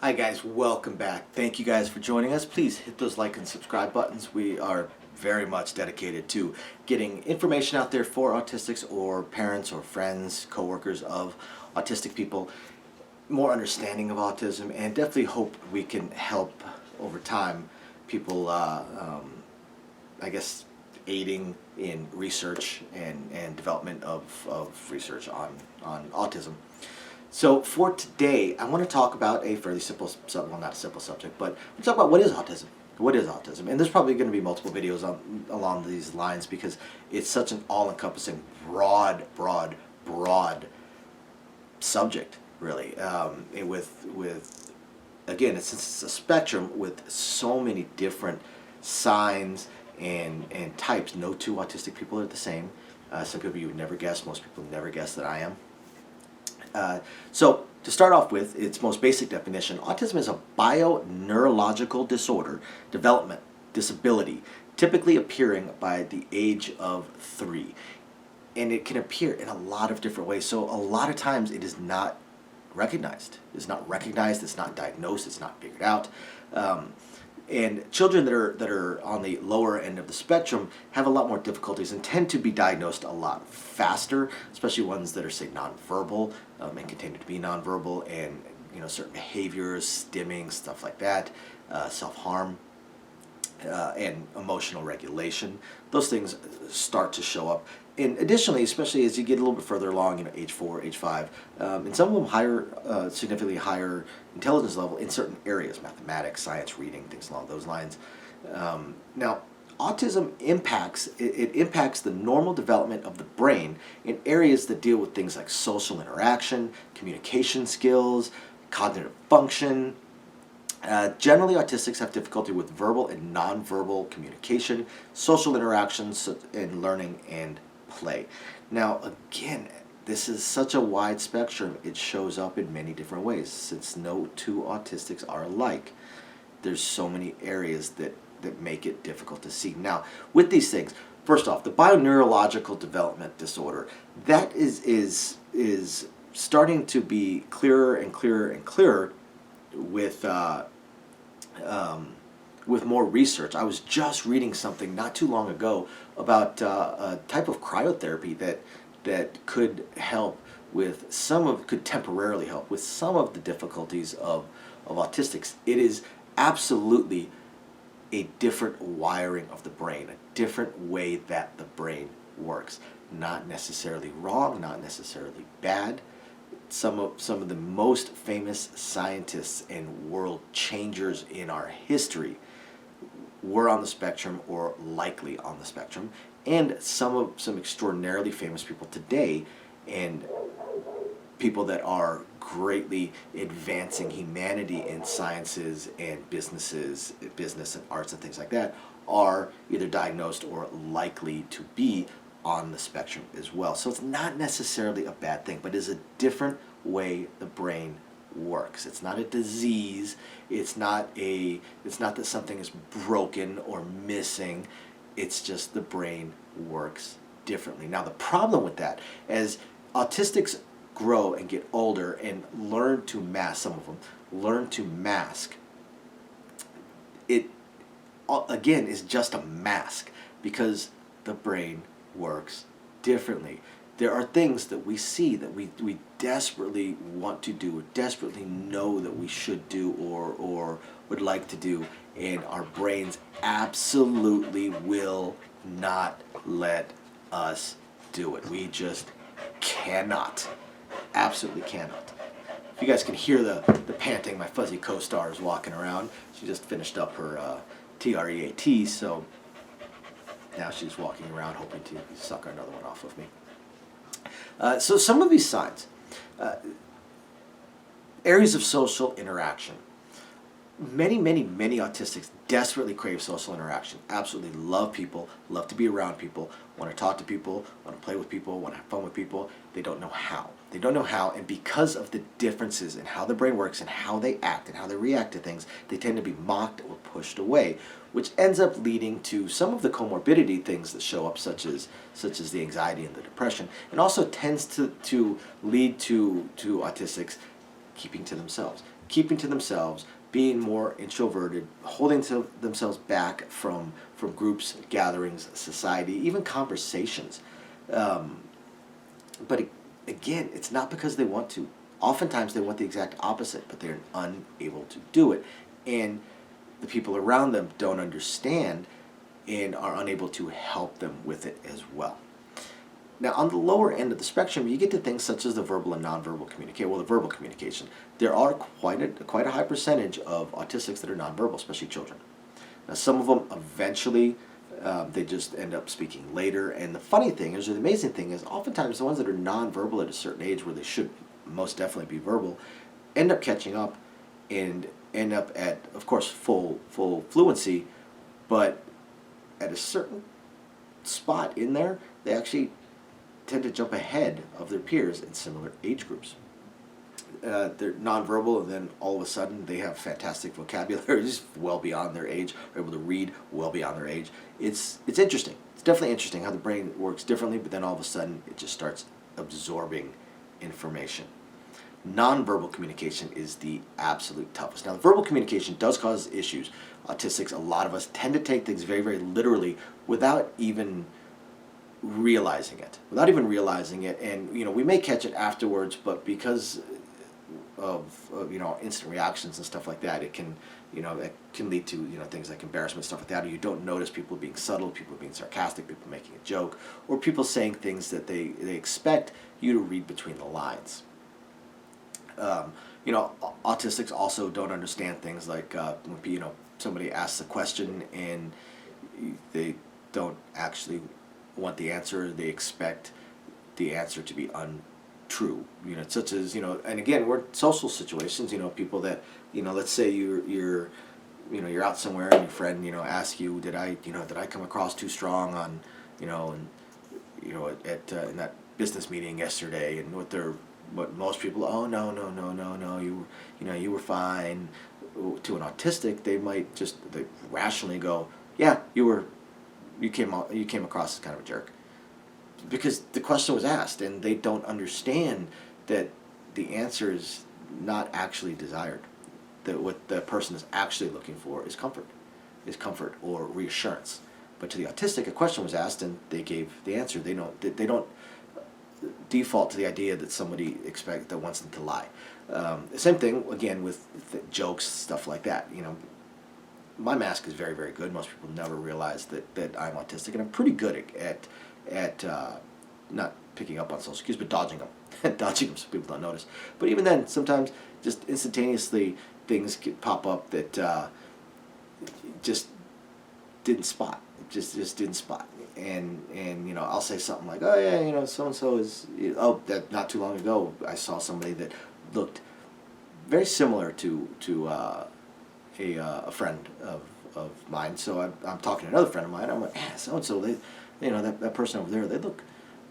Hi guys, welcome back. Thank you guys for joining us. Please hit those like and subscribe buttons. We are very much dedicated to getting information out there for autistics or parents or friends, coworkers of autistic people, more understanding of autism, and definitely hope we can help over time people, I guess, aiding in research and development of research on autism. So for today, I want to talk about a fairly simple, well, not a simple subject, but we'll talk about what is autism. What is autism? And there's probably going to be multiple videos along these lines because it's such an all-encompassing, broad subject, really. With again, it's a spectrum with so many different signs and types. No two autistic people are the same. Some people you would never guess. Most people never guess that I am. So, to start off with, its most basic definition, autism is a bio-neurological disorder, development, disability, typically appearing by the age of 3. And it can appear in a lot of different ways. So a lot of times it is not recognized. It's not recognized, it's not diagnosed, it's not figured out. And children that are on the lower end of the spectrum have a lot more difficulties and tend to be diagnosed a lot faster, especially ones that are, say, nonverbal and continue to be nonverbal, and certain behaviors, stimming, stuff like that, self-harm, and emotional regulation. Those things start to show up. And additionally, especially as you get a little bit further along, age 4, age 5, and some of them significantly higher intelligence level in certain areas, mathematics, science, reading, things along those lines. Now, autism impacts the normal development of the brain in areas that deal with things like social interaction, communication skills, cognitive function. Generally, autistics have difficulty with verbal and nonverbal communication, social interactions, and learning and play. Now, again, this is such a wide spectrum. It shows up in many different ways. Since no two autistics are alike, there's so many areas that make it difficult to see. Now, with these things, first off, the bioneurological development disorder, that is starting to be clearer and clearer and clearer with more research. I was just reading something not too long ago about a type of cryotherapy that could temporarily help with some of the difficulties of autistics. It is absolutely a different wiring of the brain, a different way that the brain works. Not necessarily wrong, not necessarily bad. Some of the most famous scientists and world changers in our history were on the spectrum or likely on the spectrum, and some extraordinarily famous people today and people that are greatly advancing humanity in sciences and business and arts and things like that are either diagnosed or likely to be on the spectrum as well. So it's not necessarily a bad thing, but it's a different way the brain works. It's not a disease. It's not that something is broken or missing. It's just the brain works differently. Now, the problem with that, as autistics grow and get older and learn to mask, some of them learn to mask, it again is just a mask because the brain works differently. There are things that we see that we desperately want to do, or desperately know that we should do or would like to do, and our brains absolutely will not let us do it. We just cannot. Absolutely cannot. If you guys can hear the panting, my fuzzy co-star is walking around. She just finished up her TREAT, so now she's walking around hoping to suck another one off of me. So some of these signs, areas of social interaction. Many autistics desperately crave social interaction, absolutely love people, love to be around people, want to talk to people, want to play with people, want to have fun with people. They don't know how. They don't know how, and because of the differences in how the brain works and how they act and how they react to things, they tend to be mocked or pushed away, which ends up leading to some of the comorbidity things that show up, such as the anxiety and the depression, and also tends to lead to autistics keeping to themselves, keeping to themselves, being more introverted, holding to themselves back from groups, gatherings, society, even conversations. Um, but again, it's not because they want to. Oftentimes they want the exact opposite, but they're unable to do it. And the people around them don't understand and are unable to help them with it as well. Now, on the lower end of the spectrum, you get to things such as the verbal and nonverbal communication. Well, the verbal communication. There are quite a high percentage of autistics that are nonverbal, especially children. Now, some of them eventually they just end up speaking later. And the funny thing is, or the amazing thing is, oftentimes the ones that are nonverbal at a certain age, where they should most definitely be verbal, end up catching up and end up at, of course, full fluency, but at a certain spot in there, they actually tend to jump ahead of their peers in similar age groups. They're nonverbal, and then all of a sudden they have fantastic vocabularies well beyond their age, are able to read well beyond their age. It's interesting. It's definitely interesting how the brain works differently, but then all of a sudden it just starts absorbing information. Nonverbal communication is the absolute toughest. Now, verbal communication does cause issues. Autistics, a lot of us tend to take things very, very literally without even realizing it. And we may catch it afterwards, but because of instant reactions and stuff like that, it can lead to things like embarrassment, stuff like that, or you don't notice people being subtle, people being sarcastic, people making a joke, or people saying things that they expect you to read between the lines. Autistics also don't understand things like when somebody asks a question and they don't actually want the answer, they expect the answer to be untrue. Such as and again, we're in social situations. People that let's say you're out somewhere and your friend asks you, did I come across too strong on at in that business meeting yesterday, and what most people, oh no, you were fine. To an autistic, they might they rationally go, yeah, you came across as kind of a jerk, because the question was asked and they don't understand that the answer is not actually desired. That what the person is actually looking for is comfort or reassurance. But to the autistic, a question was asked and they gave the answer. They don't default to the idea that somebody that wants them to lie. Same thing again with jokes, stuff like that. My mask is very, very good. Most people never realize that I'm autistic, and I'm pretty good at not picking up on social cues, but dodging them, so people don't notice. But even then, sometimes just instantaneously things could pop up that just didn't spot. Just didn't spot. And I'll say something like, oh yeah, so and so is, that not too long ago I saw somebody that looked very similar to a friend of mine. So I'm talking to another friend of mine. I'm like, so and so, they, that person over there, they look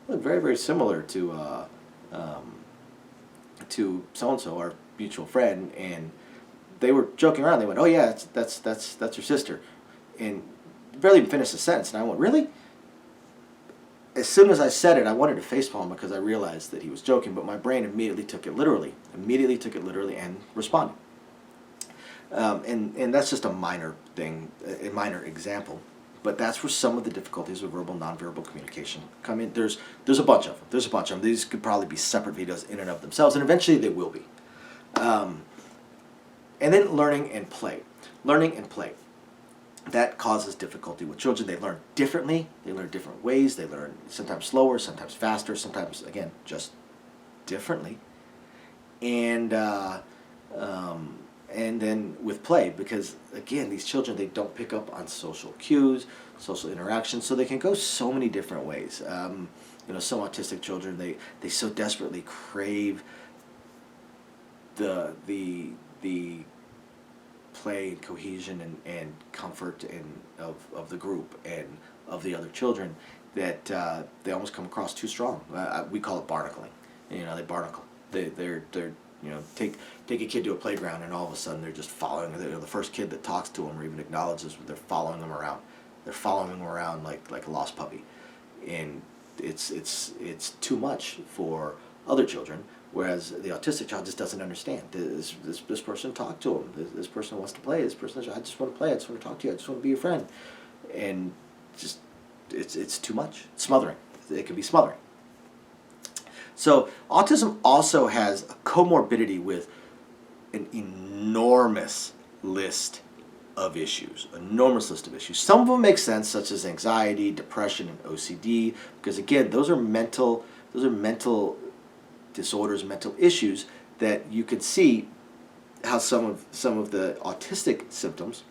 very, very similar to so and so, our mutual friend. And they were joking around. They went, oh yeah, that's your sister, and barely even finished the sentence. And I went, really? As soon as I said it, I wanted to facepalm because I realized that he was joking, but my brain immediately took it literally and responded. And that's just a minor thing, a minor example, but that's where some of the difficulties with verbal, nonverbal communication come in. There's a bunch of them. These could probably be separate videos in and of themselves, and eventually they will be. And then learning and play. That causes difficulty with children. They learn differently. They learn different ways. They learn sometimes slower, sometimes faster, sometimes, again, just differently. And then with play, because, again, these children, they don't pick up on social cues, social interactions, so they can go so many different ways. Some autistic children, they so desperately crave the play and cohesion and comfort of the group and of the other children that they almost come across too strong. We call it barnacling. They barnacle. They're take a kid to a playground and all of a sudden they're just following. The first kid that talks to them or even acknowledges, they're following them around. They're following them around like a lost puppy, and it's too much for other children. Whereas the autistic child just doesn't understand. This person talked to him. This person wants to play. This person, I just want to play. I just want to talk to you. I just want to be your friend. And just, it's too much. It's smothering. It can be smothering. So autism also has a comorbidity with an enormous list of issues. Enormous list of issues. Some of them make sense, such as anxiety, depression, and OCD, because again, those are mental disorders, mental issues that you could see how some of the autistic symptoms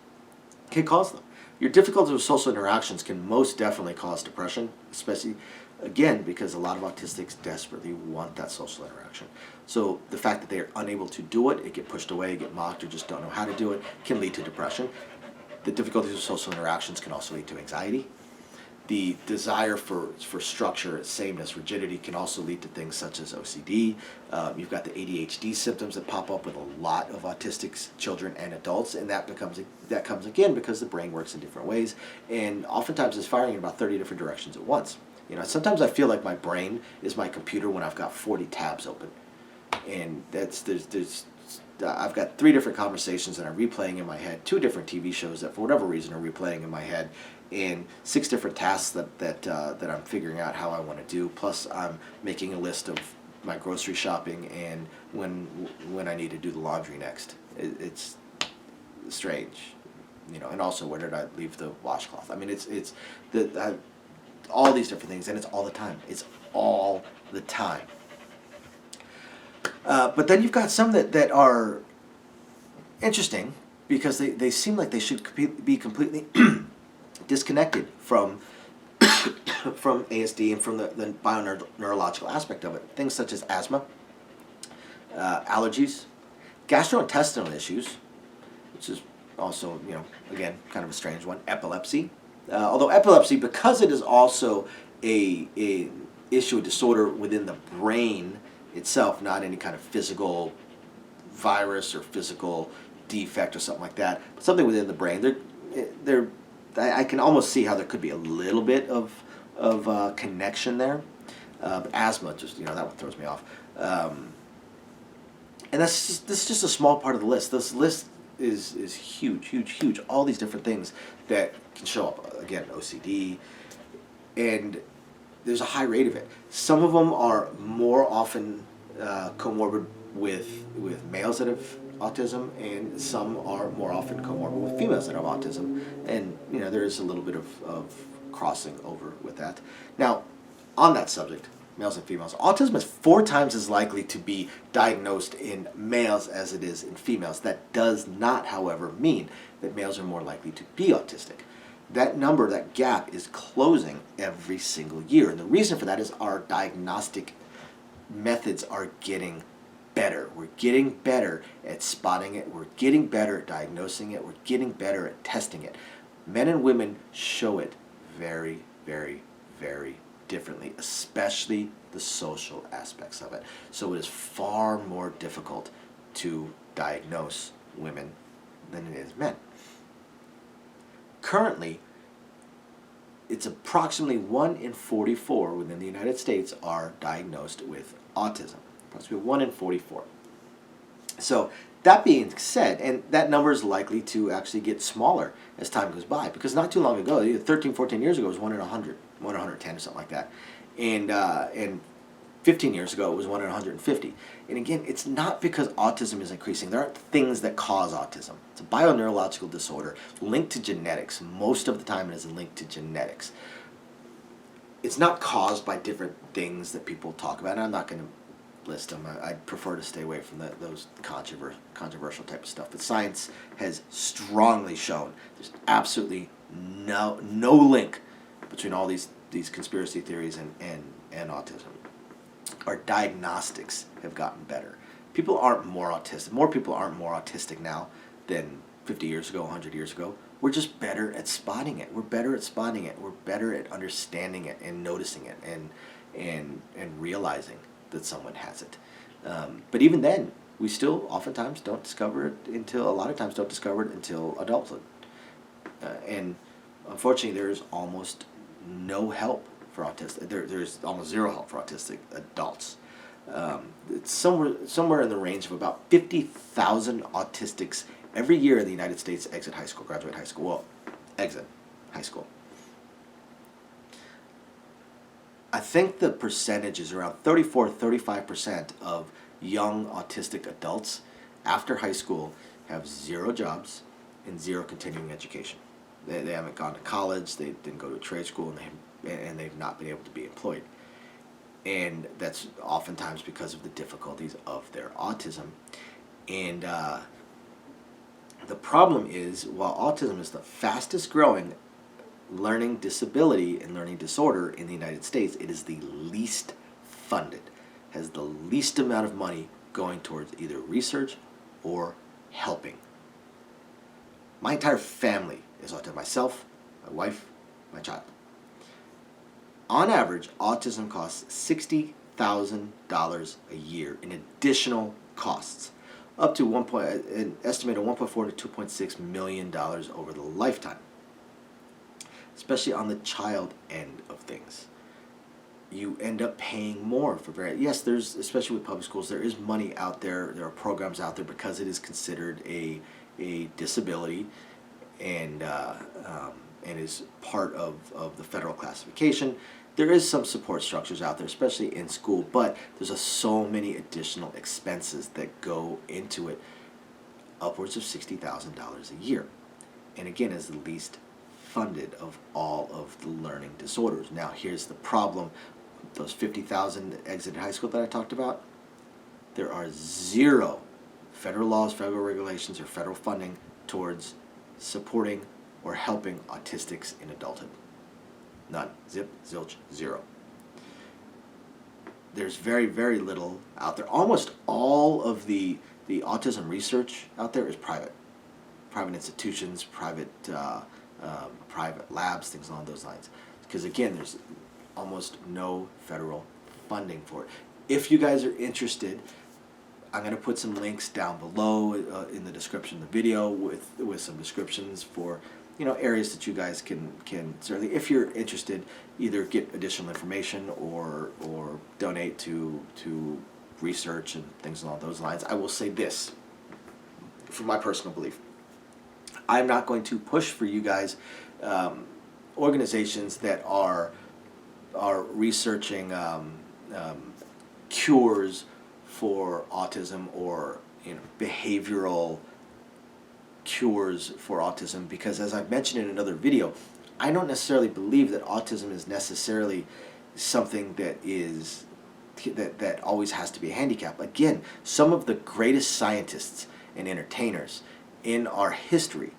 can cause them. Your difficulty with social interactions can most definitely cause depression, especially, again, because a lot of autistics desperately want that social interaction. So the fact that they are unable to do it, get pushed away, get mocked, or just don't know how to do it, can lead to depression. The difficulties with social interactions can also lead to anxiety. The desire for structure, sameness, rigidity can also lead to things such as OCD. You've got the ADHD symptoms that pop up with a lot of autistic children and adults, and that comes again because the brain works in different ways, and oftentimes it's firing in about 30 different directions at once. Sometimes I feel like my brain is my computer when I've got 40 tabs open, and I've got 3 different conversations that I'm replaying in my head, 2 different TV shows that for whatever reason are replaying in my head, and 6 different tasks that I'm figuring out how I want to do. Plus, I'm making a list of my grocery shopping and when I need to do the laundry next. It's strange, and also where did I leave the washcloth? I mean, it's all these different things, and it's all the time. It's all the time. But then you've got some that are interesting because they seem like they should be completely disconnected from ASD and from the bioneurological aspect of it. Things such as asthma, allergies, gastrointestinal issues, which is also, again, kind of a strange one. Epilepsy. Although epilepsy, because it is also a issue, a disorder within the brain itself, not any kind of physical virus or physical defect or something like that, but something within the brain. I can almost see how there could be a little bit of connection there. But asthma, just that one throws me off. And this is just a small part of the list. This list is huge. All these different things that can show up. Again, OCD, and there's a high rate of it. Some of them are more often comorbid with males that have autism, and some are more often comorbid with females that have autism. And there is a little bit of crossing over with that. Now, on that subject, males and females, autism is 4 times as likely to be diagnosed in males as it is in females. That does not, however, mean that males are more likely to be autistic. That number, that gap, is closing every single year. And the reason for that is our diagnostic methods are getting better. We're getting better at spotting it. We're getting better at diagnosing it. We're getting better at testing it. Men and women show it very, very, very differently, especially the social aspects of it. So it is far more difficult to diagnose women than it is men. Currently, it's approximately 1 in 44 within the United States are diagnosed with autism. Approximately 1 in 44. So that being said, and that number is likely to actually get smaller as time goes by, because not too long ago, 13, 14 years ago, it was 1 in 100, 1 in 110 or something like that. And 15 years ago, it was 1 in 150. And again, it's not because autism is increasing. There aren't things that cause autism. It's a bioneurological disorder linked to genetics. Most of the time, it is linked to genetics. It's not caused by different things that people talk about, and I'm not going to list them. I'd prefer to stay away from those controversial type of stuff. But science has strongly shown there's absolutely no link between all these conspiracy theories and autism. Our diagnostics have gotten better. People aren't more autistic. More people aren't more autistic now than 50 years ago, 100 years ago. We're just better at spotting it. We're better at spotting it. We're better at understanding it and noticing it and realizing that someone has it. But even then, we still oftentimes don't discover it until adulthood. And unfortunately, there's almost no help for autistic. There's almost zero help for autistic adults. It's somewhere in the range of about 50,000 autistics every year in the United States exit high school, graduate high school. Well, exit high school. I think the percentage is around 34-35% of young autistic adults after high school have 0 jobs and 0 continuing education. They haven't gone to college, they didn't go to a trade school, and they've not been able to be employed. And that's oftentimes because of the difficulties of their autism. And the problem is, while autism is the fastest growing learning disability and learning disorder in the United States, it is the least funded, has the least amount of money going towards either research or helping. My entire family is autistic. Myself, my wife, my child. On average, autism costs $60,000 a year in additional costs, up to an estimated $1.4 to $2.6 million over the lifetime, especially on the child end of things. You end up paying more for yes, there's, especially with public schools, there is money out there, there are programs out there because it is considered a disability and is part of the federal classification. There is some support structures out there, especially in school, but there's so many additional expenses that go into it, upwards of $60,000 a year. And again, is the least funded of all of the learning disorders. Now, here's the problem. Those 50,000 that exited high school that I talked about, there are 0 federal laws, federal regulations, or federal funding towards supporting or helping autistics in adulthood. None. Zip, zilch, 0. There's very, very little out there. Almost all of the autism research out there is private. Private institutions, private labs, things along those lines. Because again, there's almost no federal funding for it. If you guys are interested, I'm going to put some links down below in the description of the video with some descriptions for areas that you guys can certainly, if you're interested, either get additional information or donate to research and things along those lines. I will say this, from my personal belief, I'm not going to push for you guys organizations that are researching cures for autism or behavioral cures for autism, because as I've mentioned in another video, I don't necessarily believe that autism is necessarily something that always has to be a handicap. Again, some of the greatest scientists and entertainers in our history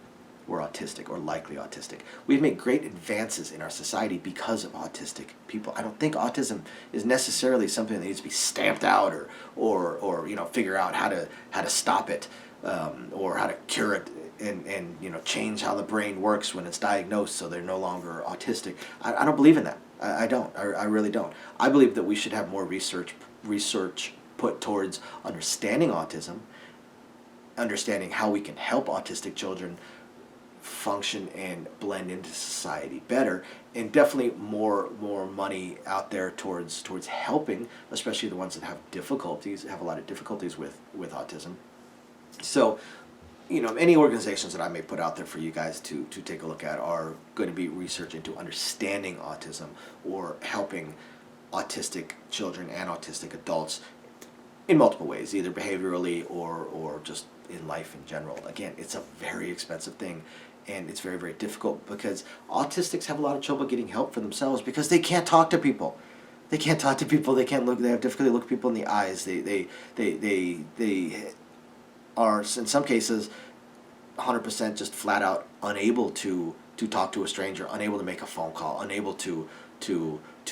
were autistic or likely autistic. We've made great advances in our society because of autistic people. I don't think autism is necessarily something that needs to be stamped out or figure out how to stop it or how to cure it and change how the brain works when it's diagnosed so they're no longer autistic. I don't believe in that. I don't. I really don't. I believe that we should have more research put towards understanding autism, understanding how we can help autistic children function and blend into society better, and definitely more money out there towards helping, especially the ones that have a lot of difficulties with autism. So, any organizations that I may put out there for you guys to take a look at are going to be research into understanding autism or helping autistic children and autistic adults in multiple ways, either behaviorally or just in life in general. Again, it's a very expensive thing, and it's very, very difficult because autistics have a lot of trouble getting help for themselves because they can't talk to people. They can't talk to people. They can't look. They have difficulty looking people in the eyes. They are, in some cases, 100% just flat out unable to talk to a stranger, unable to make a phone call, unable to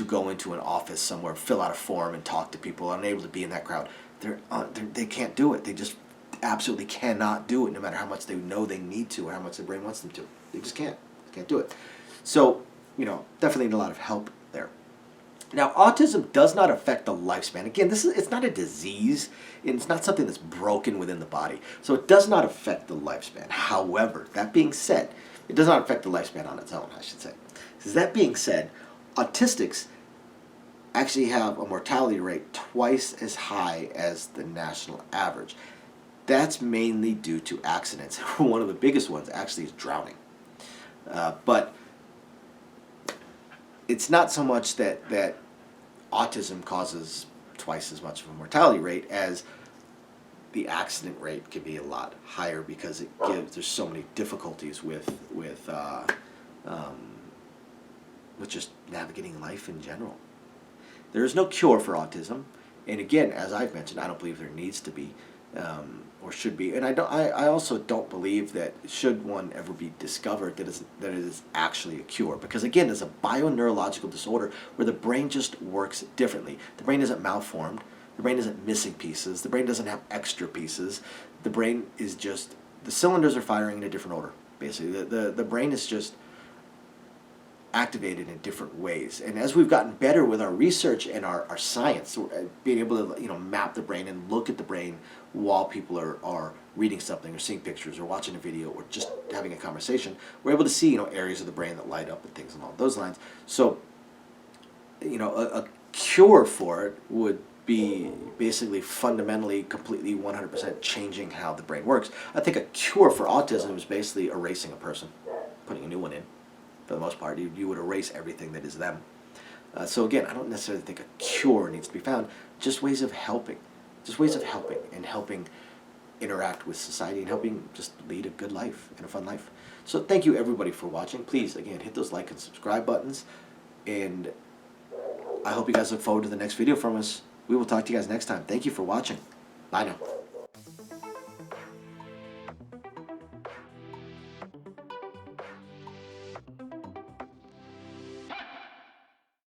go into an office somewhere, fill out a form and talk to people, unable to be in that crowd. They can't do it. They just absolutely cannot do it, no matter how much they know they need to or how much their brain wants them to. They just can't. They can't do it. So, definitely need a lot of help there. Now, autism does not affect the lifespan. Again, it's not a disease, and it's not something that's broken within the body. So it does not affect the lifespan. However, that being said, it does not affect the lifespan on its own, I should say. So that being said, autistics actually have a mortality rate twice as high as the national average. That's mainly due to accidents. One of the biggest ones actually is drowning. But it's not so much that autism causes twice as much of a mortality rate as the accident rate can be a lot higher, because there's so many difficulties with just navigating life in general. There is no cure for autism, and again, as I've mentioned, I don't believe there needs to be, or should be, and I also don't believe that should one ever be discovered that it is actually a cure, because again, it's a bioneurological disorder where the brain just works differently. The brain isn't malformed. The brain isn't missing pieces. The brain doesn't have extra pieces. The brain is just, the cylinders are firing in a different order. Basically, the brain is just activated in different ways. And as we've gotten better with our research and our science, being able to map the brain and look at the brain while people are reading something or seeing pictures or watching a video or just having a conversation, we're able to see areas of the brain that light up and things along those lines. So a cure for it would be basically fundamentally, completely, 100% changing how the brain works. I think a cure for autism is basically erasing a person, putting a new one in. For the most part, you would erase everything that is them. So again, I don't necessarily think a cure needs to be found, just ways of helping. Just ways of helping, and helping interact with society, and helping just lead a good life and a fun life. So thank you everybody for watching. Please, again, hit those like and subscribe buttons, and I hope you guys look forward to the next video from us. We will talk to you guys next time. Thank you for watching. Bye now.